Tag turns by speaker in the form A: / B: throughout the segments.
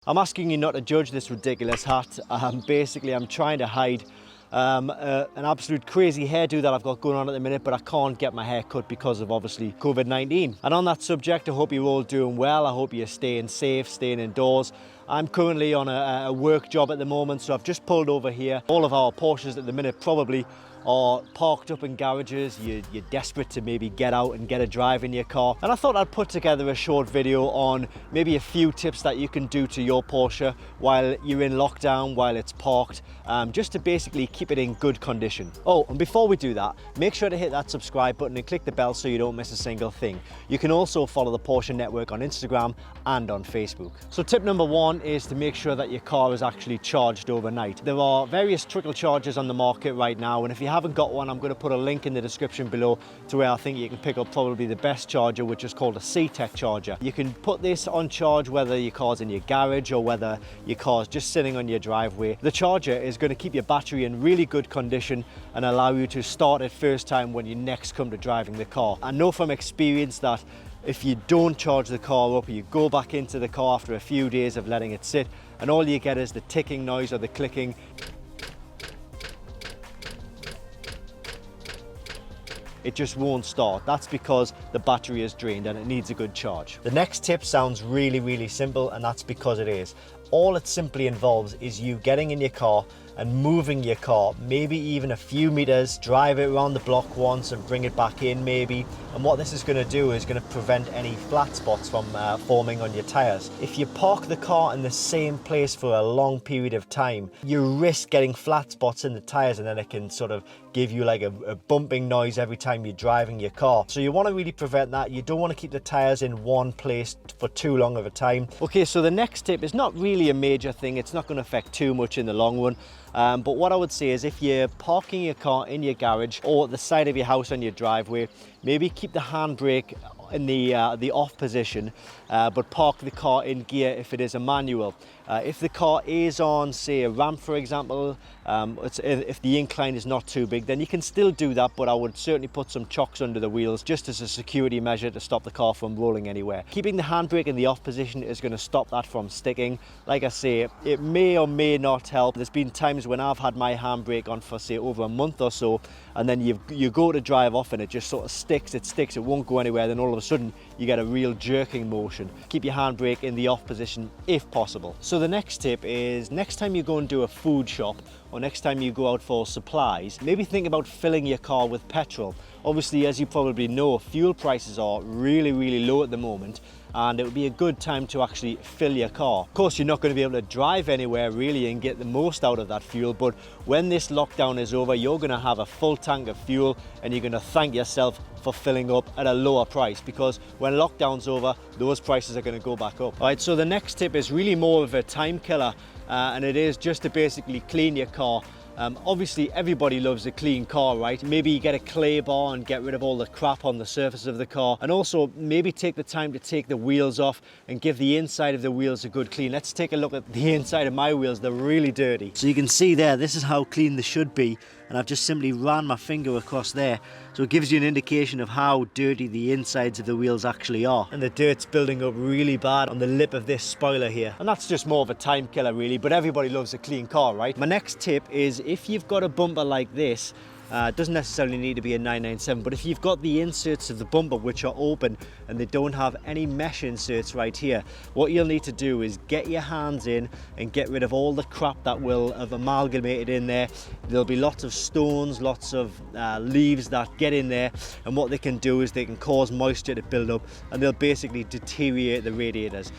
A: I'm asking you not to judge this ridiculous hat. Basically, I'm trying to hide an absolute crazy hairdo that I've got going on at the minute, but I can't get my hair cut because of obviously COVID-19. And on that subject, I hope you're all doing well. I hope you're staying safe, staying indoors. I'm currently on a work job at the moment, so I've just pulled over here. All of our Porsches at the minute probably are parked up in garages. You're desperate to maybe get out and get a drive in your car. And I thought I'd put together a short video on maybe a few tips that you can do to your Porsche while you're in lockdown, while it's parked, just to basically keep it in good condition. Oh, and before we do that, make sure to hit that subscribe button and click the bell so you don't miss a single thing. You can also follow the Porsche Network on Instagram and on Facebook. So tip number one is to make sure that your car is actually charged overnight. There are various trickle chargers on the market right now, and if you haven't got one, I'm going to put a link in the description below to where I think you can pick up probably the best charger, which is called a C-Tech charger. You can put this on charge whether your car's in your garage or whether your car's just sitting on your driveway. The charger is going to keep your battery in really good condition and allow you to start it first time when you next come to driving the car. I know from experience that if you don't charge the car up, you go back into the car after a few days of letting it sit, and all you get is the ticking noise or the clicking. It just won't start. That's because the battery is drained and it needs a good charge. The next tip sounds really simple, and that's because it is. All it simply involves is you getting in your car and moving your car, maybe even a few meters, drive it around the block once and bring it back in maybe. And what this is going to do is going to prevent any flat spots from forming on your tires. If you park the car in the same place for a long period of time, you risk getting flat spots in the tires, and then it can sort of give you like a bumping noise every time you're driving your car. So you want to really prevent that. You don't want to keep the tires in one place for too long of a time. Okay, so the next tip is not really a major thing. It's not going to affect too much in the long run. But what I would say is if you're parking your car in your garage or at the side of your house on your driveway, maybe keep the handbrake in the off position, but park the car in gear if it is a manual. If the car is on, say, a ramp, for example, if the incline is not too big, then you can still do that, but I would certainly put some chocks under the wheels just as a security measure to stop the car from rolling anywhere. Keeping the handbrake in the off position is going to stop that from sticking. Like I say, it may or may not help. There's been times when I've had my handbrake on for, say, over a month or so, and then you go to drive off and it just sort of sticks, it won't go anywhere, then all of a sudden you get a real jerking motion. Keep your handbrake in the off position if possible. So the next tip is next time you go and do a food shop or next time you go out for supplies, maybe think about filling your car with petrol. Obviously, as you probably know, fuel prices are really low at the moment, and it would be a good time to actually fill your car. Of course, you're not going to be able to drive anywhere really and get the most out of that fuel, but when this lockdown is over, you're going to have a full tank of fuel and you're going to thank yourself for filling up at a lower price, because when lockdown's over, those prices are going to go back up. All right, so the next tip is really more of a time killer, and it is just to basically clean your car. Obviously, everybody loves a clean car, right? Maybe you get a clay bar and get rid of all the crap on the surface of the car, and also maybe take the time to take the wheels off and give the inside of the wheels a good clean. Let's take a look at the inside of my wheels. They're really dirty. So you can see there, this is how clean they should be, and I've just simply ran my finger across there. So it gives you an indication of how dirty the insides of the wheels actually are. And the dirt's building up really bad on the lip of this spoiler here. And that's just more of a time killer really, but everybody loves a clean car, right? My next tip is if you've got a bumper like this, it doesn't necessarily need to be a 997, but if you've got the inserts of the bumper which are open and they don't have any mesh inserts right here, what you'll need to do is get your hands in and get rid of all the crap that will have amalgamated in there. There'll be lots of stones, lots of leaves that get in there, and what they can do is they can cause moisture to build up and they'll basically deteriorate the radiators.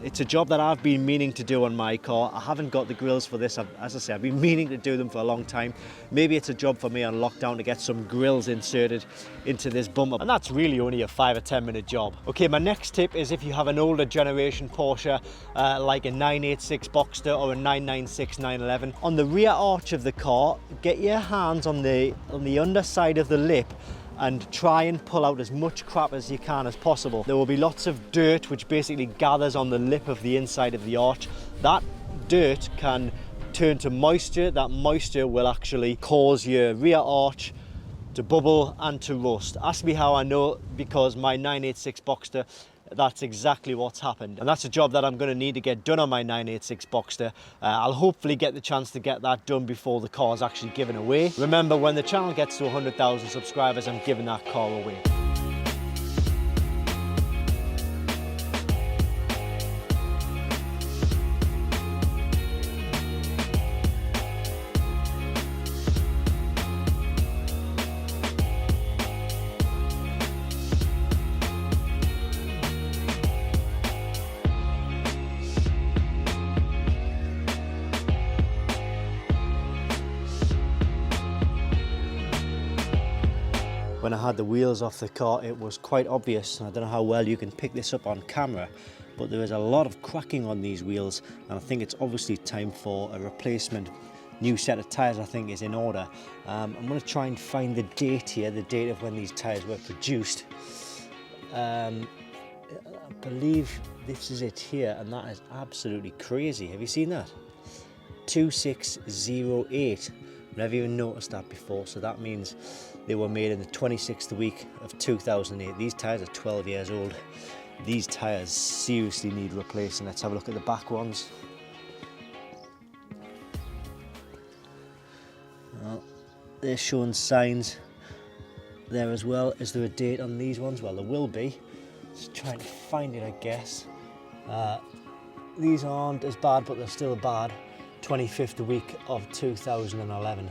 A: It's a job that I've been meaning to do on my car. I haven't got the grills for this. As I say, I've been meaning to do them for a long time. Maybe it's a job for me on lockdown to get some grills inserted into this bumper, and that's really only a 5 or 10 minute job. Okay, my next tip is if you have an older generation Porsche, like a 986 Boxster or a 996 911, on the rear arch of the car, get your hands on the underside of the lip and try and pull out as much crap as you can as possible. There will be lots of dirt which basically gathers on the lip of the inside of the arch. That dirt can turn to moisture. That moisture will actually cause your rear arch to bubble and to rust. Ask me how I know, because my 986 Boxster that's exactly what's happened. And that's a job that I'm going to need to get done on my 986 Boxster. I'll hopefully get the chance to get that done before the car is actually given away. Remember, when the channel gets to 100,000 subscribers, I'm giving that car away. When I had the wheels off the car, it was quite obvious, and I don't know how well you can pick this up on camera, but there is a lot of cracking on these wheels, and I think it's obviously time for a replacement. New set of tyres, I think, is in order. I'm going to try and find the date here, the date of when these tyres were produced. I believe this is it here, and that is absolutely crazy. Have you seen that? 2608. Never even noticed that before, so that means they were made in the 26th week of 2008. These tyres are 12 years old. These tyres seriously need replacing. Let's have a look at the back ones. Well, they're showing signs there as well. Is there a date on these ones? Well, there will be. Just trying to find it, I guess. These aren't as bad, but they're still bad. 25th week of 2011.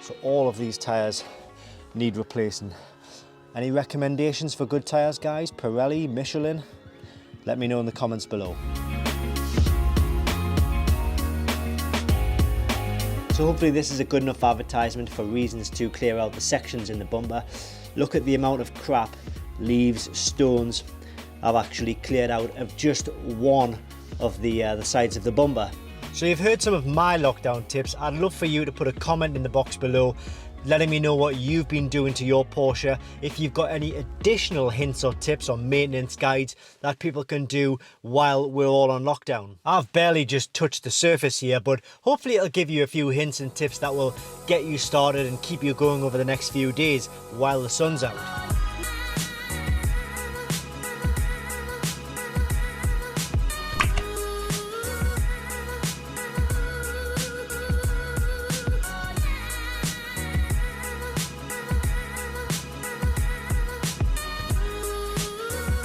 A: So all of these tyres need replacing. Any recommendations for good tyres, guys? Pirelli, Michelin? Let me know in the comments below. So hopefully this is a good enough advertisement for reasons to clear out the sections in the bumper. Look at the amount of crap, leaves, stones I've actually cleared out of just one of the sides of the bumper. So you've heard some of my lockdown tips. I'd love for you to put a comment in the box below letting me know what you've been doing to your Porsche. If you've got any additional hints or tips or maintenance guides that people can do while we're all on lockdown. I've barely just touched the surface here, but hopefully it'll give you a few hints and tips that will get you started and keep you going over the next few days while the sun's out.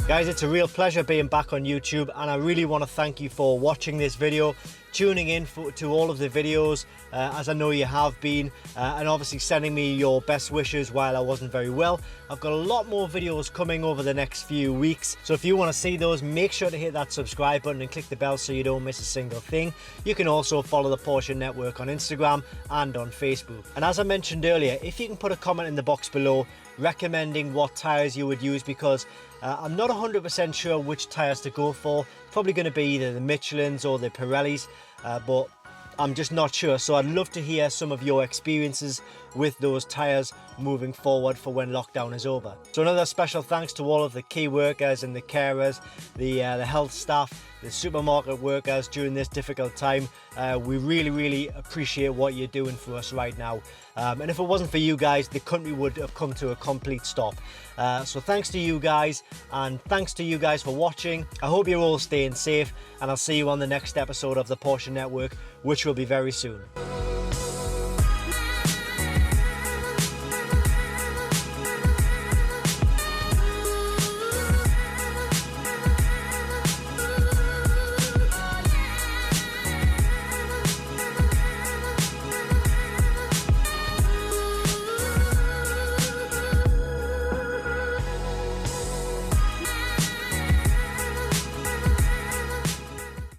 A: Guys, it's a real pleasure being back on YouTube, and I really want to thank you for watching this video, tuning in to all of the videos, as I know you have been, and obviously sending me your best wishes while I wasn't very well. I've got a lot more videos coming over the next few weeks, so if you want to see those, make sure to hit that subscribe button and click the bell so you don't miss a single thing. You can also follow the Porsche Network on Instagram and on Facebook. And as I mentioned earlier, if you can put a comment in the box below recommending what tyres you would use, because I'm not 100% sure which tyres to go for. Probably going to be either the Michelins or the Pirellis, but I'm just not sure. So I'd love to hear some of your experiences with those tyres moving forward for when lockdown is over. So another special thanks to all of the key workers and the carers, the health staff, the supermarket workers during this difficult time. We really appreciate what you're doing for us right now. And if it wasn't for you guys, the country would have come to a complete stop. So thanks to you guys, and thanks to you guys for watching. I hope you're all staying safe, and I'll see you on the next episode of the Porsche Network, which will be very soon.